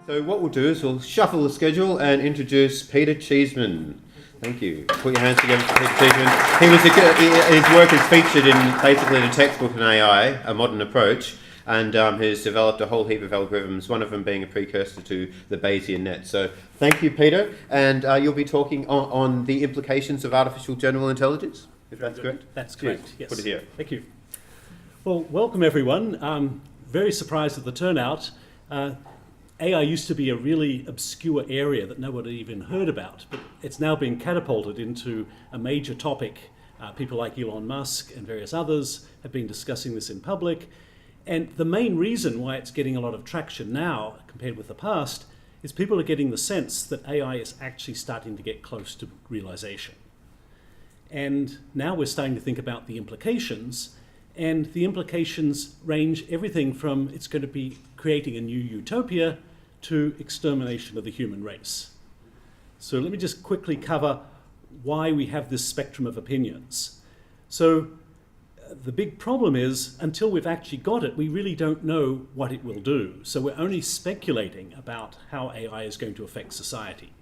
So what we'll do is we'll shuffle the schedule and introduce Peter Cheeseman. Thank you. Put your hands together for Peter Cheeseman. His work is featured in basically the textbook on AI, A Modern Approach, and has developed a whole heap of algorithms, one of them being a precursor to the Bayesian net. So thank you, Peter, and you'll be talking on the implications of artificial general intelligence, if that's correct? That's correct, yes. Put it here. Thank you. Well, welcome everyone. Very surprised at the turnout. AI used to be a really obscure area that nobody even heard about, but it's now been catapulted into a major topic. People like Elon Musk and various others have been discussing this in public. And the main reason why it's getting a lot of traction now compared with the past is people are getting the sense that AI is actually starting to get close to realization. And now we're starting to think about the implications, and the implications range everything from it's going to be creating a new utopia to extermination of the human race. So let me just quickly cover why we have this spectrum of opinions. So the big problem is, until we've actually got it, we really don't know what it will do. So we're only speculating about how AI is going to affect society.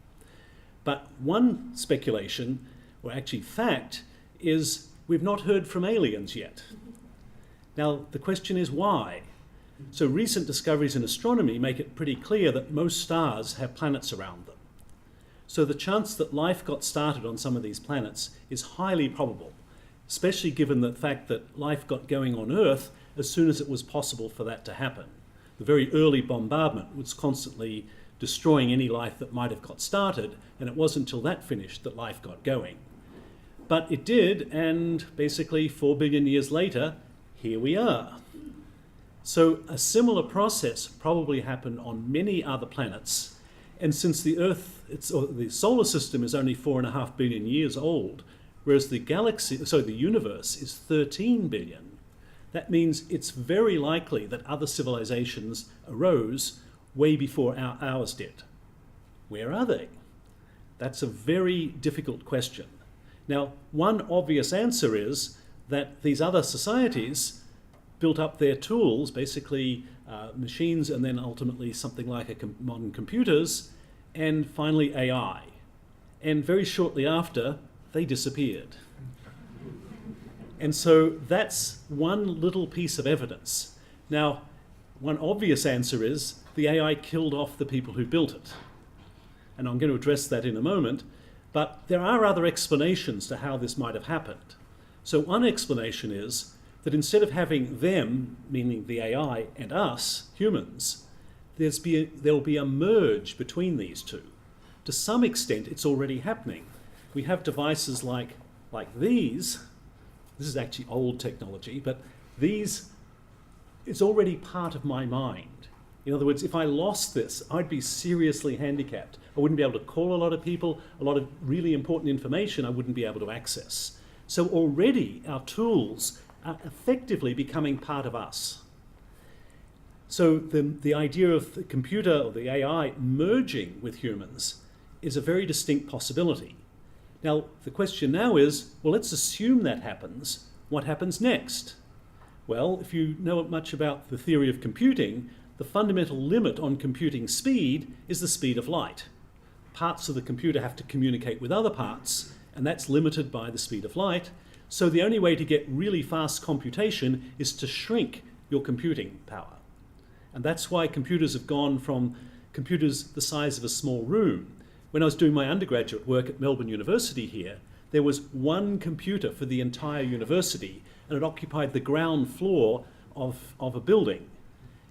But one speculation, or actually fact, is we've not heard from aliens yet. Now, the question is why? So recent discoveries in astronomy make it pretty clear that most stars have planets around them. So the chance that life got started on some of these planets is highly probable, especially given the fact that life got going on Earth as soon as it was possible for that to happen. The very early bombardment was constantly destroying any life that might have got started, and it wasn't until that finished that life got going. But it did, and basically 4 billion years later, here we are. So a similar process probably happened on many other planets, and since the Earth, the solar system is only 4.5 billion years old, whereas the universe is 13 billion, that means it's very likely that other civilizations arose way before ours did. Where are they? That's a very difficult question. Now, one obvious answer is that these other societies built up their tools, basically machines, and then ultimately something like modern computers, and finally AI. And very shortly after, they disappeared. And so that's one little piece of evidence. Now, one obvious answer is the AI killed off the people who built it. And I'm going to address that in a moment, but there are other explanations to how this might have happened. So one explanation is that instead of having them, meaning the AI, and us, humans, there'll be a merge between these two. To some extent, it's already happening. We have devices like these. This is actually old technology, but these, it's already part of my mind. In other words, if I lost this, I'd be seriously handicapped. I wouldn't be able to call a lot of people, a lot of really important information I wouldn't be able to access. So already our tools are effectively becoming part of us. So the idea of the computer or the AI merging with humans is a very distinct possibility. Now, the question now is, well, let's assume that happens. What happens next? Well, if you know much about the theory of computing, the fundamental limit on computing speed is the speed of light. Parts of the computer have to communicate with other parts, and that's limited by the speed of light. So the only way to get really fast computation is to shrink your computing power. And that's why computers have gone from computers the size of a small room. When I was doing my undergraduate work at Melbourne University here, there was one computer for the entire university, and it occupied the ground floor of a building.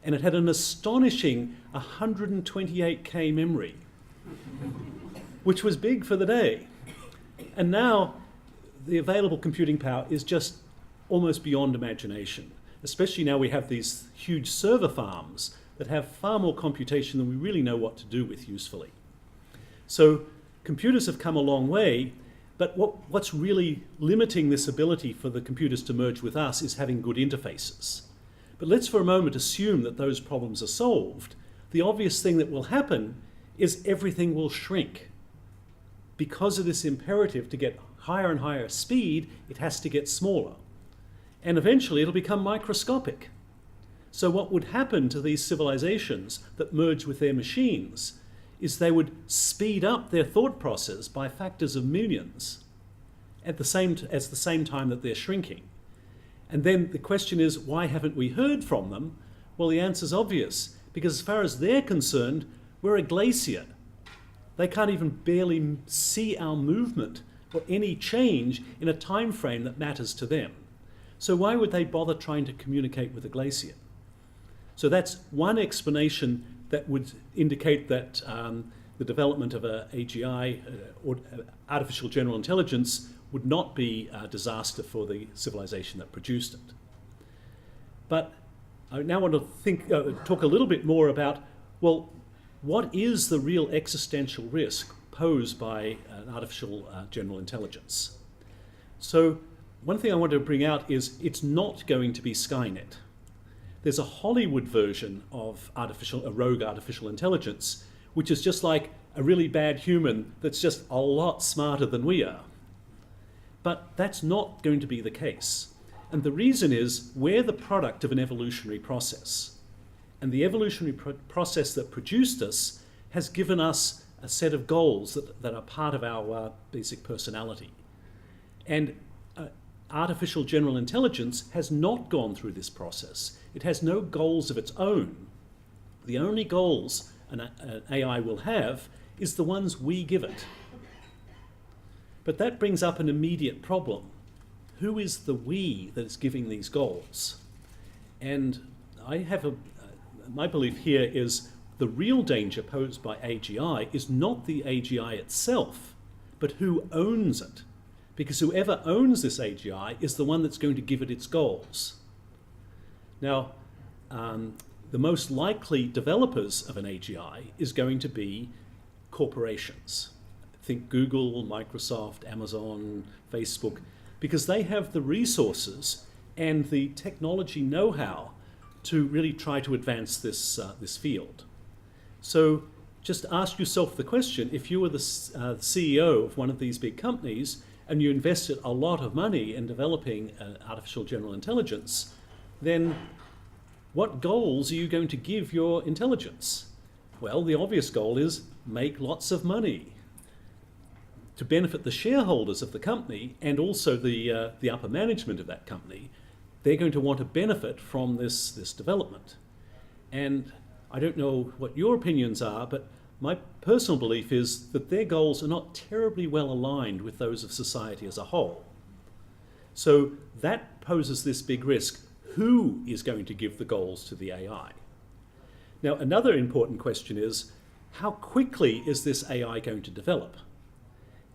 And it had an astonishing 128K memory, which was big for the day. And now the available computing power is just almost beyond imagination, especially now we have these huge server farms that have far more computation than we really know what to do with usefully. So computers have come a long way, but what's really limiting this ability for the computers to merge with us is having good interfaces. But let's for a moment assume that those problems are solved. The obvious thing that will happen is everything will shrink. Because of this imperative to get higher and higher speed, it has to get smaller. And eventually it'll become microscopic. So what would happen to these civilizations that merge with their machines is they would speed up their thought process by factors of millions at the same time that they're shrinking. And then the question is, why haven't we heard from them? Well, the answer's obvious, because as far as they're concerned, we're a glacier. They can't even barely see our movement or any change in a time frame that matters to them. So why would they bother trying to communicate with a glacier? So that's one explanation that would indicate that the development of a AGI, or artificial general intelligence, would not be a disaster for the civilization that produced it. But I now want to talk a little bit more about, well, what is the real existential risk posed by an artificial general intelligence? So one thing I want to bring out is it's not going to be Skynet. There's a Hollywood version of a rogue artificial intelligence, which is just like a really bad human that's just a lot smarter than we are. But that's not going to be the case. And the reason is we're the product of an evolutionary process. And the evolutionary process that produced us has given us a set of goals that are part of our basic personality. And artificial general intelligence has not gone through this process. It has no goals of its own. The only goals an AI will have is the ones we give it. But that brings up an immediate problem. Who is the we that is giving these goals? And my belief here is the real danger posed by AGI is not the AGI itself, but who owns it. Because whoever owns this AGI is the one that's going to give it its goals. Now, the most likely developers of an AGI is going to be corporations. Think Google, Microsoft, Amazon, Facebook, because they have the resources and the technology know-how to really try to advance this field. So just ask yourself the question, if you were the CEO of one of these big companies and you invested a lot of money in developing artificial general intelligence, then what goals are you going to give your intelligence? Well, the obvious goal is make lots of money to benefit the shareholders of the company and also the upper management of that company. They're going to want to benefit from this development. And I don't know what your opinions are, but my personal belief is that their goals are not terribly well aligned with those of society as a whole. So that poses this big risk. Who is going to give the goals to the AI? Now, another important question is, how quickly is this AI going to develop?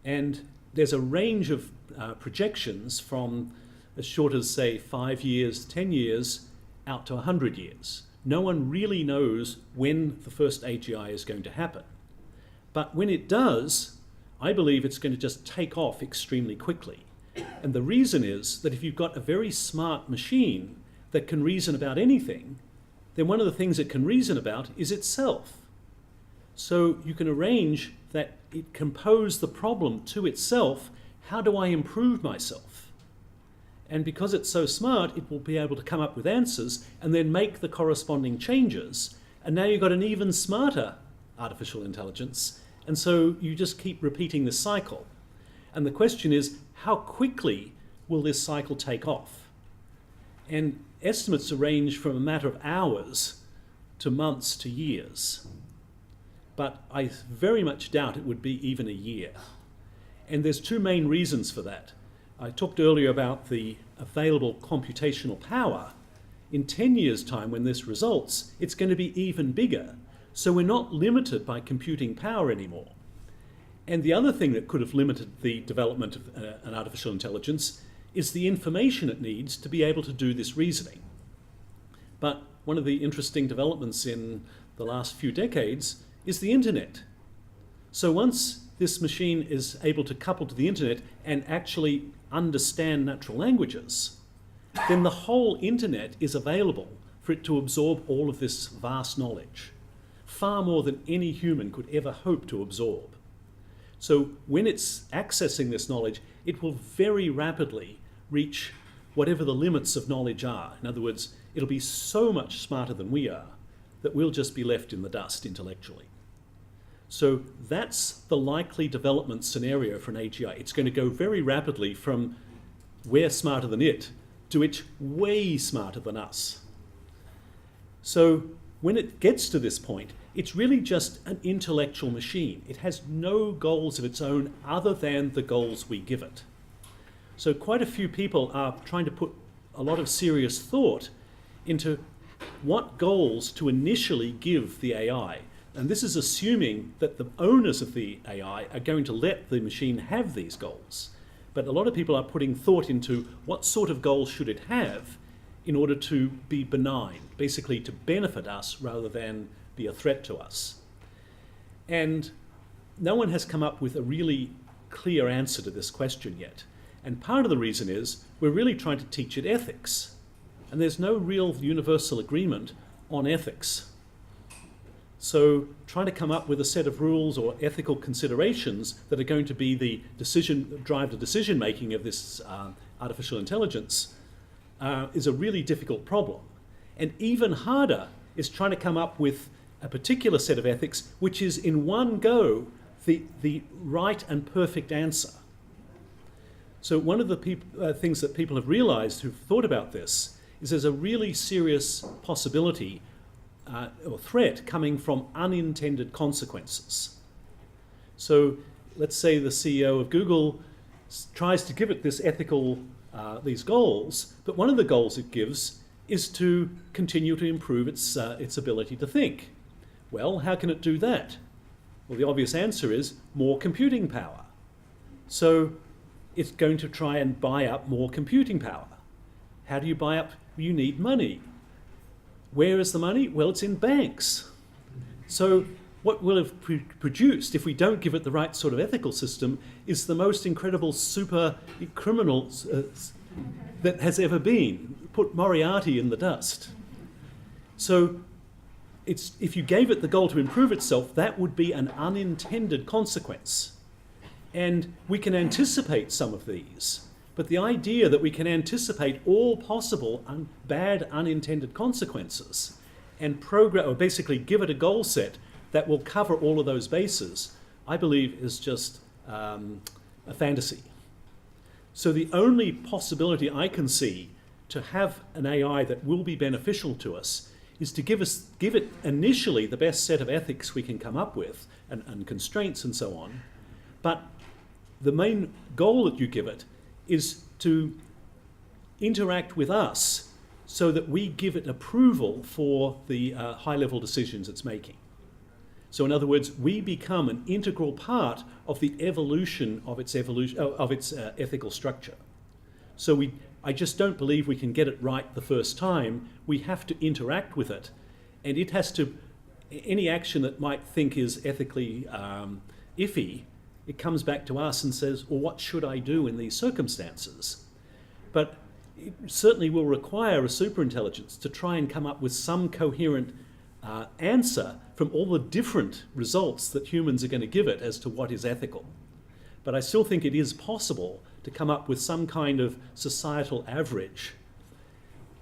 And there's a range of projections from as short as, say, 5 years, 10 years, out to 100 years. No one really knows when the first AGI is going to happen. But when it does, I believe it's going to just take off extremely quickly. And the reason is that if you've got a very smart machine that can reason about anything, then one of the things it can reason about is itself. So you can arrange that it can pose the problem to itself, how do I improve myself? And because it's so smart, it will be able to come up with answers and then make the corresponding changes. And now you've got an even smarter artificial intelligence. And so you just keep repeating this cycle. And the question is, how quickly will this cycle take off? And estimates range from a matter of hours to months to years. But I very much doubt it would be even a year. And there's two main reasons for that. I talked earlier about the available computational power. In 10 years' time, when this results, it's going to be even bigger. So we're not limited by computing power anymore. And the other thing that could have limited the development of an artificial intelligence is the information it needs to be able to do this reasoning. But one of the interesting developments in the last few decades is the internet. So once this machine is able to couple to the internet and actually understand natural languages, then the whole internet is available for it to absorb all of this vast knowledge, far more than any human could ever hope to absorb. So when it's accessing this knowledge, it will very rapidly reach whatever the limits of knowledge are. In other words, it'll be so much smarter than we are that we'll just be left in the dust intellectually. So that's the likely development scenario for an AGI. It's going to go very rapidly from we're smarter than it to it's way smarter than us. So when it gets to this point, it's really just an intellectual machine. It has no goals of its own other than the goals we give it. So quite a few people are trying to put a lot of serious thought into what goals to initially give the AI. And this is assuming that the owners of the AI are going to let the machine have these goals. But a lot of people are putting thought into what sort of goals should it have in order to be benign, basically to benefit us rather than be a threat to us. And no one has come up with a really clear answer to this question yet. And part of the reason is we're really trying to teach it ethics. And there's no real universal agreement on ethics. So trying to come up with a set of rules or ethical considerations that are going to be the drive the decision making of this artificial intelligence is a really difficult problem. And even harder is trying to come up with a particular set of ethics which is in one go the right and perfect answer. So one of the things that people have realized who've thought about this is there's a really serious possibility or threat coming from unintended consequences. So let's say the CEO of Google tries to give it this ethical, these goals, but one of the goals it gives is to continue to improve its ability to think. Well, how can it do that? Well, the obvious answer is more computing power. So it's going to try and buy up more computing power. How do you buy up? You need money. Where is the money? Well, it's in banks. So what we'll have produced, if we don't give it the right sort of ethical system, is the most incredible super criminal that has ever been. Put Moriarty in the dust. So if you gave it the goal to improve itself, that would be an unintended consequence. And we can anticipate some of these. But the idea that we can anticipate all possible bad unintended consequences and program, or basically give it a goal set that will cover all of those bases, I believe is just a fantasy. So the only possibility I can see to have an AI that will be beneficial to us is to give it initially the best set of ethics we can come up with and constraints and so on. But the main goal that you give it is to interact with us so that we give it approval for the high-level decisions it's making. So in other words, we become an integral part of the evolution of its ethical structure. So I just don't believe we can get it right the first time. We have to interact with it, and it has to, any action that might think is ethically iffy, it comes back to us and says, well, what should I do in these circumstances? But it certainly will require a superintelligence to try and come up with some coherent answer from all the different results that humans are going to give it as to what is ethical. But I still think it is possible to come up with some kind of societal average.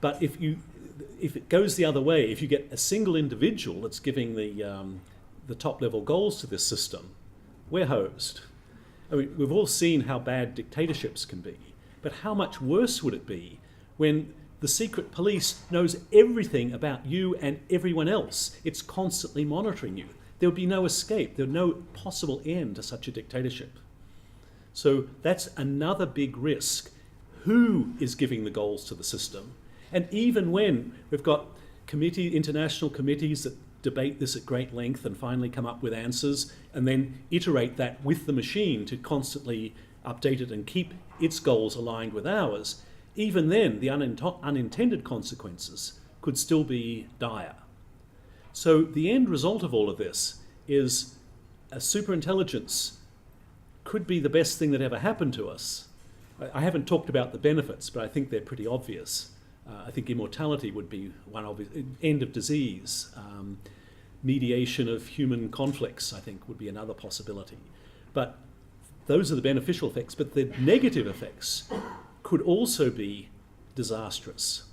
But if it goes the other way, if you get a single individual that's giving the top level goals to this system, we're hosed. I mean, we've all seen how bad dictatorships can be, but how much worse would it be when the secret police knows everything about you and everyone else? It's constantly monitoring you. There would be no escape. There would be no possible end to such a dictatorship. So that's another big risk. Who is giving the goals to the system? And even when we've got international committees that debate this at great length and finally come up with answers and then iterate that with the machine to constantly update it and keep its goals aligned with ours, even then the unintended consequences could still be dire. So the end result of all of this is a superintelligence could be the best thing that ever happened to us. I haven't talked about the benefits, but I think they're pretty obvious. I think immortality would be one obvious, end of disease, mediation of human conflicts, I think, would be another possibility. But those are the beneficial effects, but the negative effects could also be disastrous.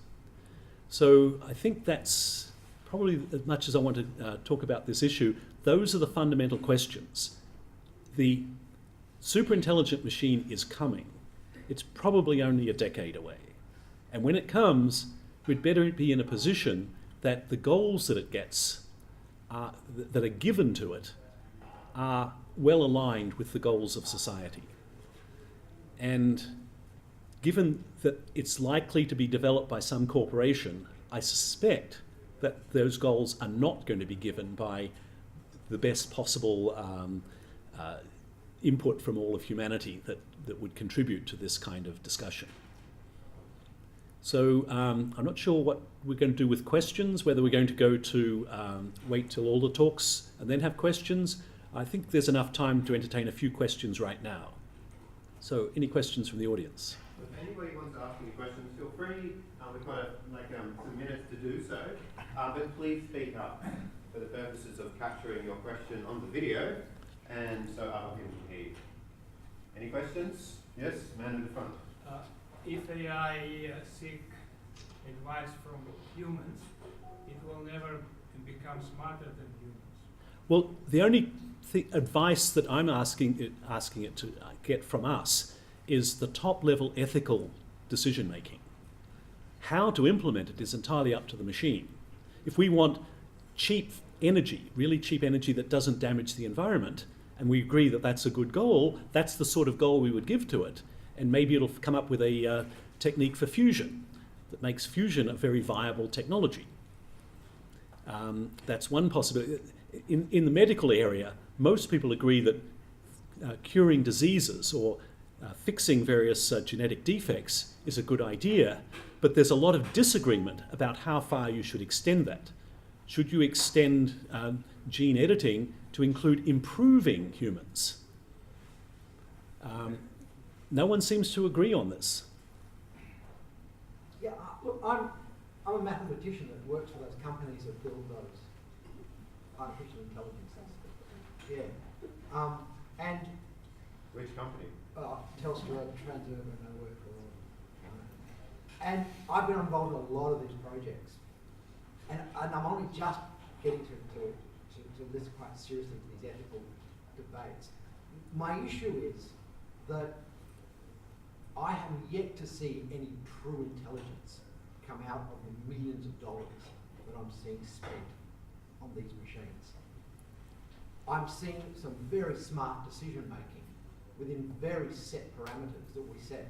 So I think that's probably as much as I want to talk about this issue. Those are the fundamental questions. The superintelligent machine is coming. It's probably only a decade away. And when it comes, we'd better be in a position that the goals that it gets, that are given to it, are well aligned with the goals of society. And given that it's likely to be developed by some corporation, I suspect that those goals are not going to be given by the best possible input from all of humanity that would contribute to this kind of discussion. So I'm not sure what we're going to do with questions, whether we're going to go to wait till all the talks and then have questions. I think there's enough time to entertain a few questions right now. So any questions from the audience? If anybody wants to ask any questions, feel free. We've got some minutes to do so. But please speak up for the purposes of capturing your question on the video, and so other people can hear you. Any questions? Yes, man in the front. If AI seek advice from humans, it will never become smarter than humans. Well, the only advice that I'm asking it to get from us is the top-level ethical decision-making. How to implement it is entirely up to the machine. If we want cheap energy, really cheap energy that doesn't damage the environment, and we agree that that's a good goal, that's the sort of goal we would give to it. And maybe it'll come up with a technique for fusion that makes fusion a very viable technology. That's one possibility. In the medical area, most people agree that curing diseases or fixing various genetic defects is a good idea, but there's a lot of disagreement about how far you should extend that. Should you extend gene editing to include improving humans? No one seems to agree on this. Yeah, look, I'm a mathematician that works for those companies that build those artificial intelligence systems. Yeah. And Which company? Telstra, Transurban, I work for all. And I've been involved in a lot of these projects. And I'm only just getting to listen quite seriously to these ethical debates. My issue is that I have yet to see any true intelligence come out of the millions of dollars that I'm seeing spent on these machines. I'm seeing some very smart decision making within very set parameters that we set.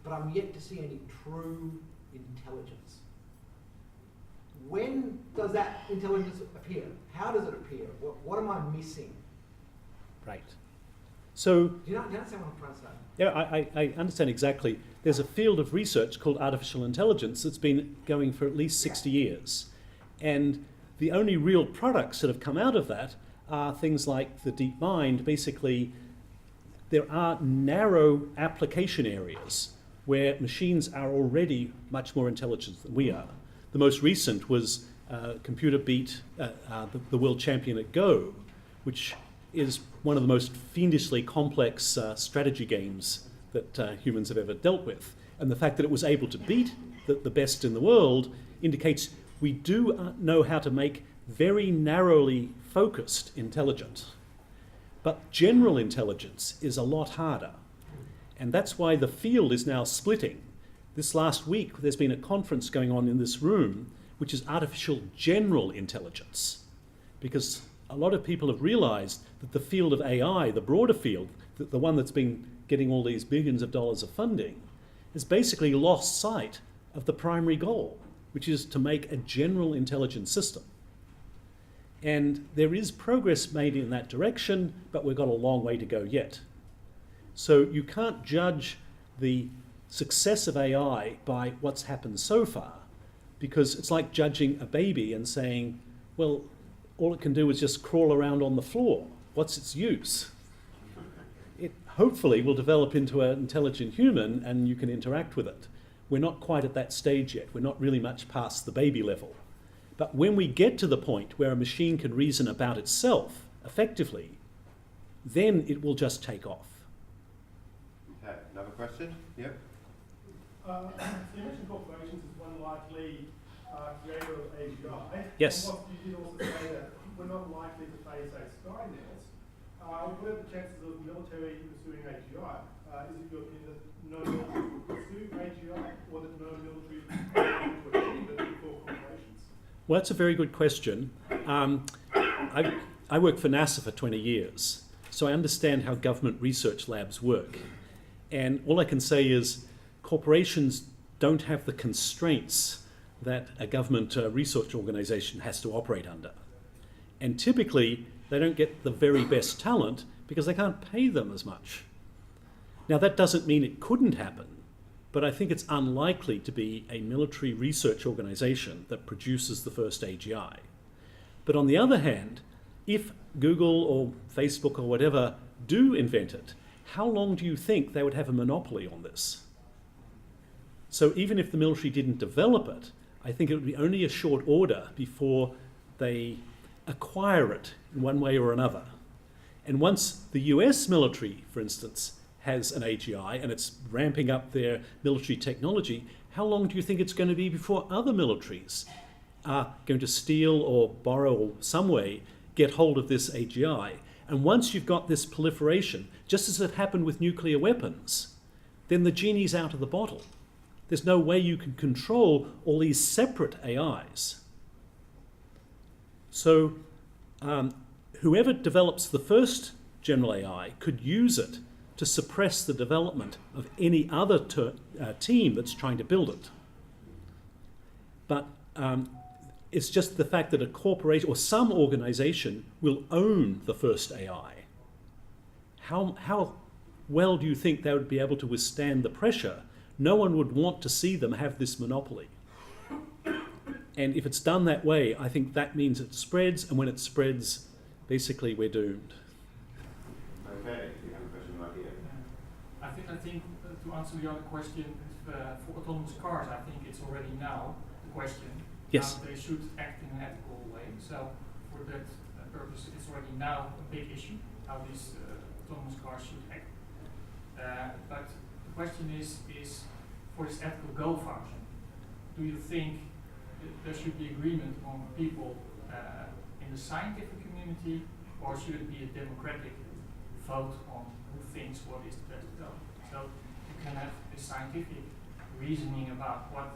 But I'm yet to see any true intelligence. When does that intelligence appear? How does it appear? What am I missing? Right. So, Do you understand what I'm trying to say? yeah, I understand exactly. There's a field of research called artificial intelligence that's been going for at least 60 years. And the only real products that have come out of that are things like the deep mind. Basically, there are narrow application areas where machines are already much more intelligent than we are. The most recent was computer beat the world champion at Go, which is one of the most fiendishly complex strategy games that humans have ever dealt with. And the fact that it was able to beat the best in the world indicates we do know how to make very narrowly focused intelligence. But general intelligence is a lot harder. And that's why the field is now splitting. This last week, there's been a conference going on in this room, which is artificial general intelligence. Because a lot of people have realized that the field of AI, the broader field, the one that's been getting all these billions of dollars of funding, has basically lost sight of the primary goal, which is to make a general intelligence system. And there is progress made in that direction, but we've got a long way to go yet. So you can't judge the success of AI by what's happened so far, because it's like judging a baby and saying, well, all it can do is just crawl around on the floor. What's its use? It hopefully will develop into an intelligent human and you can interact with it. We're not quite at that stage yet. We're not really much past the baby level. But when we get to the point where a machine can reason about itself effectively, then it will just take off. Okay, another question? Yep. You mentioned corporations as one likely creator of AGI. Yes. And what you did also say that we're not likely to face a Skynet. What are the chances of military pursuing AGI? Is it your opinion that no military will pursue AGI, or that no military will achieve it for corporations? Well, that's a very good question. I worked for NASA for 20 years, so I understand how government research labs work. And all I can say is corporations don't have the constraints that a government research organisation has to operate under. And typically, they don't get the very best talent because they can't pay them as much. Now, that doesn't mean it couldn't happen, but I think it's unlikely to be a military research organisation that produces the first AGI. But on the other hand, if Google or Facebook or whatever do invent it, how long do you think they would have a monopoly on this? So even if the military didn't develop it, I think it would be only a short order before they acquire it in one way or another. And once the US military, for instance, has an AGI and it's ramping up their military technology, how long do you think it's going to be before other militaries are going to steal or borrow or some way get hold of this AGI? And once you've got this proliferation, just as it happened with nuclear weapons, then the genie's out of the bottle. There's no way you can control all these separate AIs. So whoever develops the first general AI could use it to suppress the development of any other team that's trying to build it. But it's just the fact that a corporation or some organization will own the first AI. How well do you think they would be able to withstand the pressure? No one would want to see them have this monopoly. And if it's done that way, I think that means it spreads, and when it spreads, basically we're doomed. Okay, you have a question right here. I think to answer the other question, for autonomous cars, I think it's already now the question. Yes. How they should act in an ethical way. So for that purpose, it's already now a big issue, how these autonomous cars should act. But the question is for this ethical goal function, do you think there should be agreement among people in the scientific community, or should it be a democratic vote on who thinks what is the best goal? So you can have a scientific reasoning about what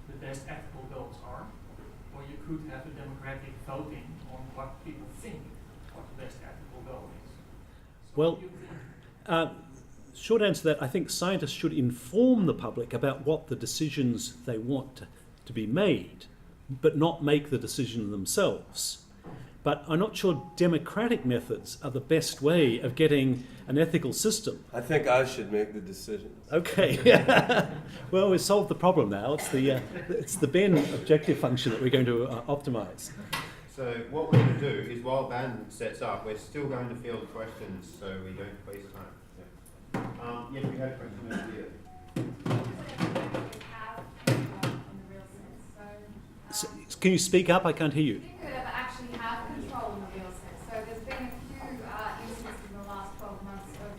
the best ethical goals are, or you could have a democratic voting on what people think what the best ethical goal is. So Well, what do you think? Short answer to that, I think scientists should inform the public about what the decisions they want to be made, but not make the decision themselves. But I'm not sure democratic methods are the best way of getting an ethical system. I think I should make the decisions. Okay. Well, we've solved the problem now. It's the Ben objective function that we're going to optimize. So what we're going to do is, while Ben sets up, we're still going to field questions so we don't waste time. Yeah. Yes, we had a question over here. So, can you speak up? I can't hear you. Do you ever actually have control in the real sense? So there's been a few instances in the last 12 months of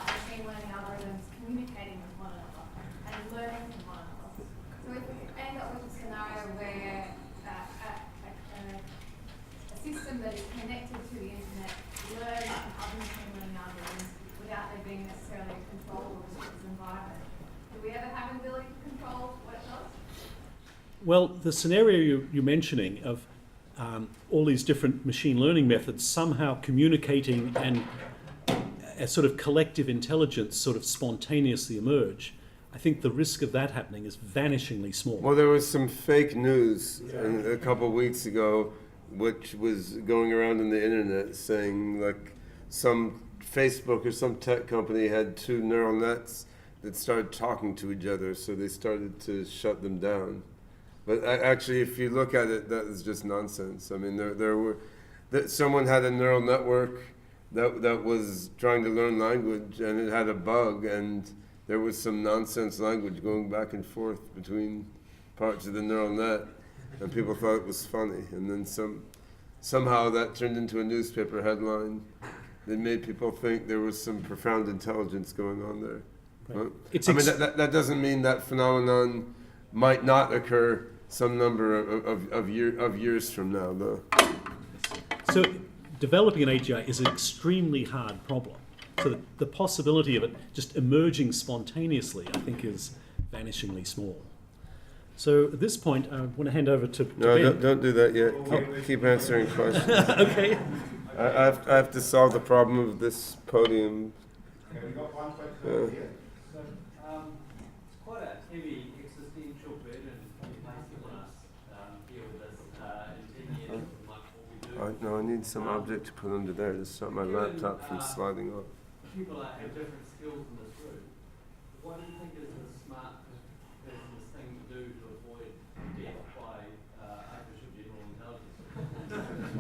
machine learning algorithms communicating with one another and learning from one another. So if we end up with a scenario where a system that is connected to the internet learns from other machine learning algorithms without there being necessarily a control of its environment, do we ever have an ability to control what it does? Well, the scenario you're mentioning of all these different machine learning methods somehow communicating and a sort of collective intelligence sort of spontaneously emerge, I think the risk of that happening is vanishingly small. Well, there was some fake news a couple of weeks ago, which was going around on the internet saying like some Facebook or some tech company had two neural nets that started talking to each other, so they started to shut them down. But actually, if you look at it, that is just nonsense. I mean, someone had a neural network that was trying to learn language, and it had a bug, and there was some nonsense language going back and forth between parts of the neural net, and people thought it was funny. And then somehow that turned into a newspaper headline that made people think there was some profound intelligence going on there. Right? It's I mean, ex- that doesn't mean that phenomenon might not occur some number of years from now, though. So developing an AGI is an extremely hard problem. So the possibility of it just emerging spontaneously, I think, is vanishingly small. So at this point, I want to hand over to No, Ben. don't do that yet. Keep answering questions. Okay. I have to solve the problem of this podium. Okay, we got one question Yeah. over here. So, it's quite a heavy existential burden placing on us here with this in 10 years, much what we do. I need some object to put under there to stop my laptop from sliding off. People have different skills in this room. What do you think is the smart person's thing to do to avoid death by artificial general intelligence?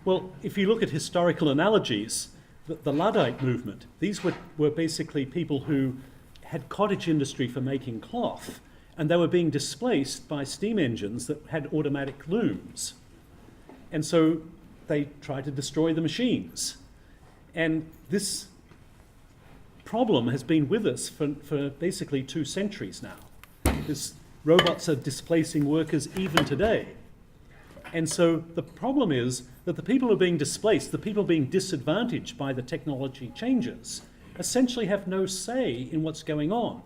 Well, if you look at historical analogies, the Luddite movement, these were basically people who had cottage industry for making cloth, and they were being displaced by steam engines that had automatic looms. And so they tried to destroy the machines. And this problem has been with us for basically 2 centuries now. Robots are displacing workers even today. And so the problem is that the people who are being displaced, the people being disadvantaged by the technology changes, essentially have no say in what's going on.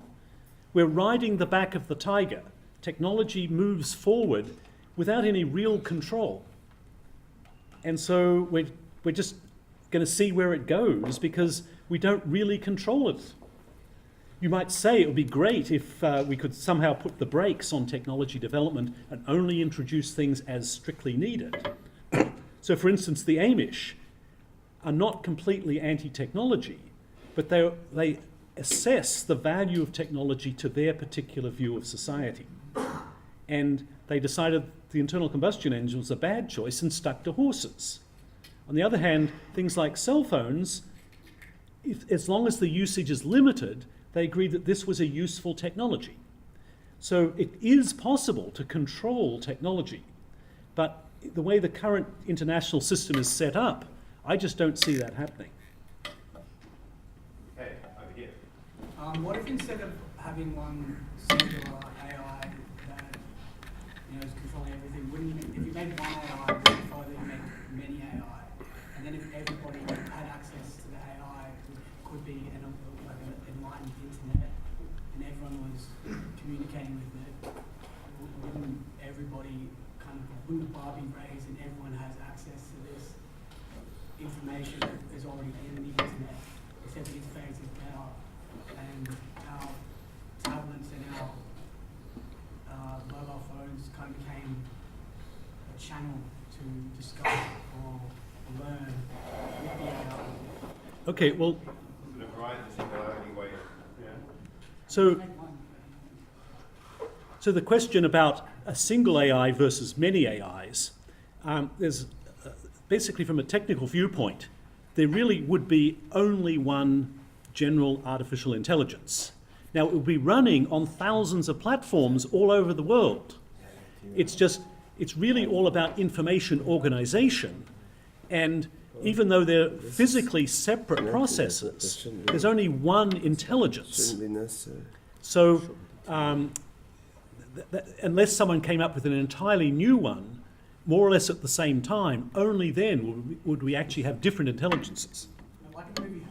We're riding the back of the tiger. Technology moves forward without any real control. And so we're just going to see where it goes because we don't really control it. You might say it would be great if we could somehow put the brakes on technology development and only introduce things as strictly needed. So, for instance, the Amish are not completely anti-technology, but they assess the value of technology to their particular view of society. And they decided the internal combustion engine was a bad choice and stuck to horses. On the other hand, things like cell phones, as long as the usage is limited, they agreed that this was a useful technology. So it is possible to control technology, but the way the current international system is set up, I just don't see that happening. Okay, over here. What if instead of having one singular AI that is controlling everything, if you made one AI, wouldn't you find that you make many AI? And then if everybody had access to the AI, it could be an enlightened internet, and everyone was communicating with it, wouldn't everybody wouldn't the bar be raised and everyone has access to this information that is already in the internet, except the interface is better, and our tablets and our mobile phones became a channel to discuss or learn with the AI. Okay, well, So So the question about a single AI versus many AIs, there's basically from a technical viewpoint, there really would be only one general artificial intelligence. Now it would be running on thousands of platforms all over the world. It's really all about information organization, and even though they're physically separate processes, there's only one intelligence. Shouldn't be necessary. So unless someone came up with an entirely new one, more or less at the same time, only then would we actually have different intelligences. like a movie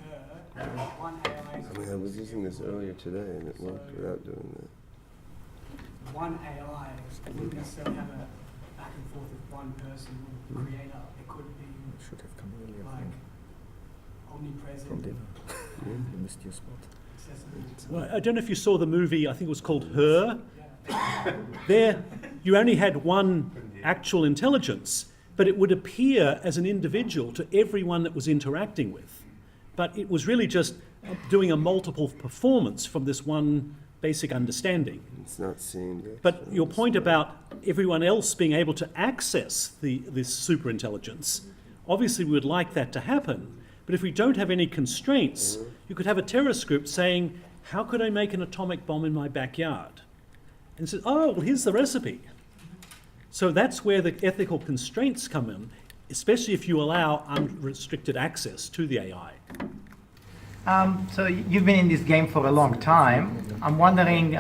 Her, one AI is I mean, I was using this earlier today and it worked without doing that. one AI wouldn't necessarily have a back and forth with one person or creator. It could be Should have come earlier like omnipresent, from dinner. You missed your spot. accessible. Well, I don't know if you saw the movie, I think it was called Her. There, you only had one actual intelligence, but it would appear as an individual to everyone that was interacting with. But it was really just doing a multiple performance from this one basic understanding. It's not seen. But your point about everyone else being able to access this superintelligence, obviously we would like that to happen. But if we don't have any constraints, you could have a terrorist group saying, how could I make an atomic bomb in my backyard? And says, oh, well, here's the recipe. So that's where the ethical constraints come in, especially if you allow unrestricted access to the AI. So you've been in this game for a long time. I'm wondering,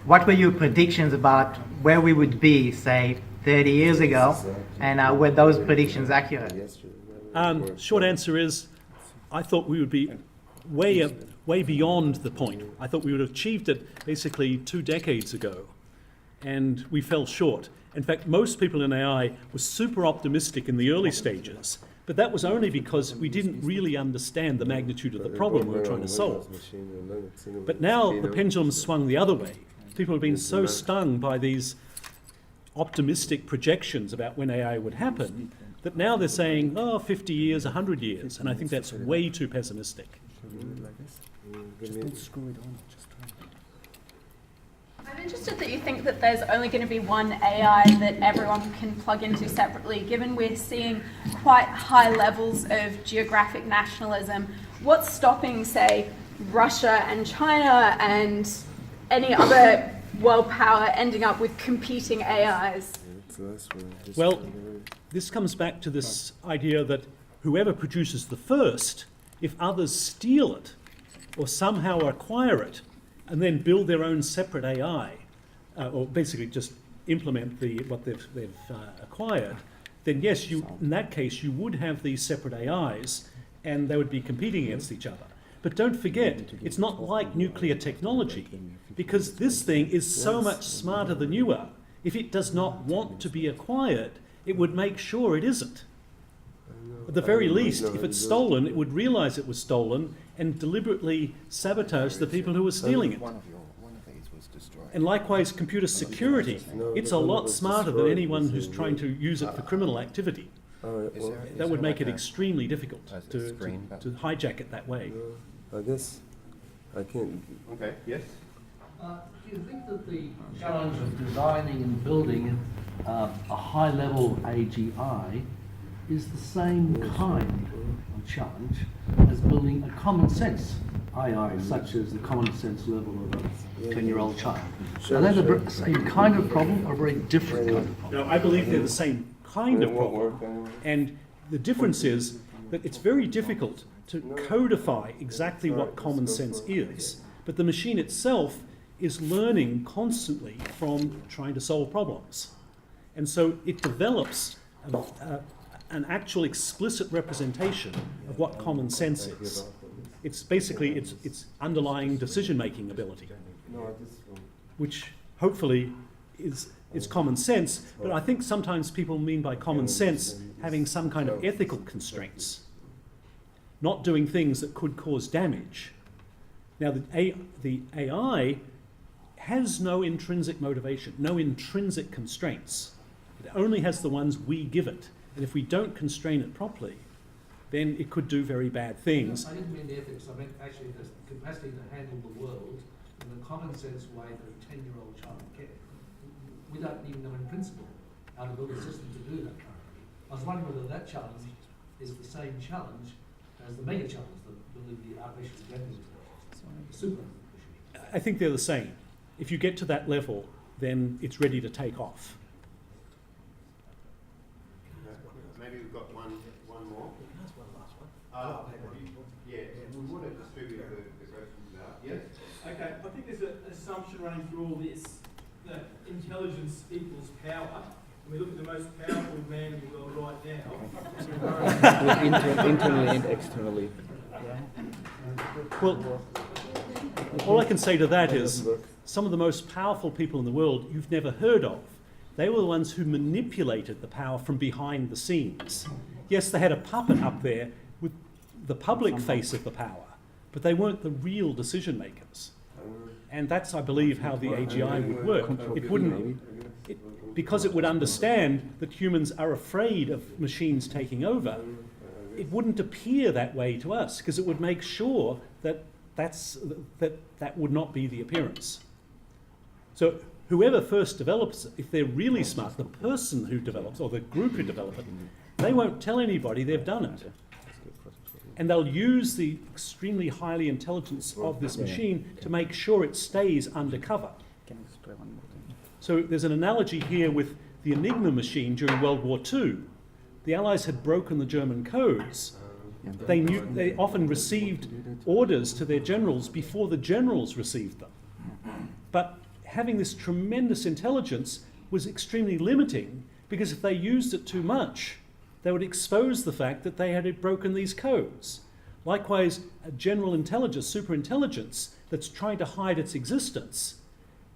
what were your predictions about where we would be, say, 30 years ago, and were those predictions accurate? Short answer is, I thought we would be way beyond the point. I thought we would have achieved it basically 2 decades ago, and we fell short. In fact, most people in AI were super optimistic in the early stages, but that was only because we didn't really understand the magnitude of the problem we were trying to solve. But now the pendulum swung the other way. People have been so stung by these optimistic projections about when AI would happen that now they're saying, oh, 50 years, 100 years, and I think that's way too pessimistic. Just don't screw it on. Just try. I'm interested that you think that there's only going to be one AI that everyone can plug into separately. Given we're seeing quite high levels of geographic nationalism, what's stopping, say, Russia and China and any other world power ending up with competing AIs? Well, this comes back to this idea that whoever produces the first, if others steal it or somehow acquire it and then build their own separate AI, or basically just implement what they've acquired, then yes, in that case you would have these separate AIs and they would be competing against each other. But don't forget, it's not like nuclear technology, because this thing is so much smarter than you are. If it does not want to be acquired, it would make sure it isn't. At the very least, if it's stolen, it would realize it was stolen and deliberately sabotage the people who were stealing it. And likewise, computer security, it's a lot smarter than anyone who's trying to use it for criminal activity. That would make it extremely difficult to hijack it that way. I guess I can't. Okay, yes? Do you think that the challenge of designing and building a high-level AGI is the same kind of challenge as building a common sense AI, such as the common sense level of a 10-year-old child? Are they the same kind of problem or a very different kind of problem? No, I believe they're the same kind of problem. And the difference is that it's very difficult to codify exactly what common sense is, but the machine itself is learning constantly from trying to solve problems. And so it develops an actual explicit representation of what common sense is. It's basically its underlying decision-making ability, which hopefully is common sense, but I think sometimes people mean by common sense having some kind of ethical constraints, not doing things that could cause damage. Now, the AI has no intrinsic motivation, no intrinsic constraints. It only has the ones we give it. And if we don't constrain it properly, then it could do very bad things. I didn't mean the ethics, I meant actually the capacity to handle the world in the common sense way that a 10-year-old child can. We don't even know in principle how to build a system to do that currently. I was wondering whether that challenge is the same challenge as the mega challenge, the artificial intelligence, the super machine. I think they're the same. If you get to that level, then it's ready to take off. Maybe we've got one more. That's one last one. Yeah, we want to distribute the questions now. Yes? Okay, I think there's an assumption running through all this that intelligence equals power. When we look at the most powerful man in the world right now. Internally and externally. Well, all I can say to that is some of the most powerful people in the world you've never heard of. They were the ones who manipulated the power from behind the scenes. Yes, they had a puppet up there with the public face of the power, but they weren't the real decision makers. And that's, I believe, how the AGI would work. It wouldn't, because it would understand that humans are afraid of machines taking over, it wouldn't appear that way to us, because it would make sure that that would not be the appearance. So whoever first develops it, if they're really smart, the person who develops, or the group who develop it, they won't tell anybody they've done it. And they'll use the extremely highly intelligence of this machine to make sure it stays undercover. So there's an analogy here with the Enigma machine during World War II. The Allies had broken the German codes, They often received orders to their generals before the generals received them. But having this tremendous intelligence was extremely limiting, because if they used it too much, they would expose the fact that they had broken these codes. Likewise, a general intelligence, superintelligence, that's trying to hide its existence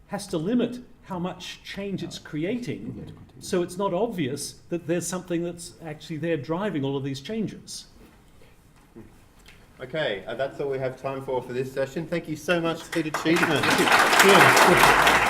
has to limit how much change it's creating, so it's not obvious that there's something that's actually there driving all of these changes. Okay, that's all we have time for this session. Thank you so much, Peter Cheeseman. Thank you.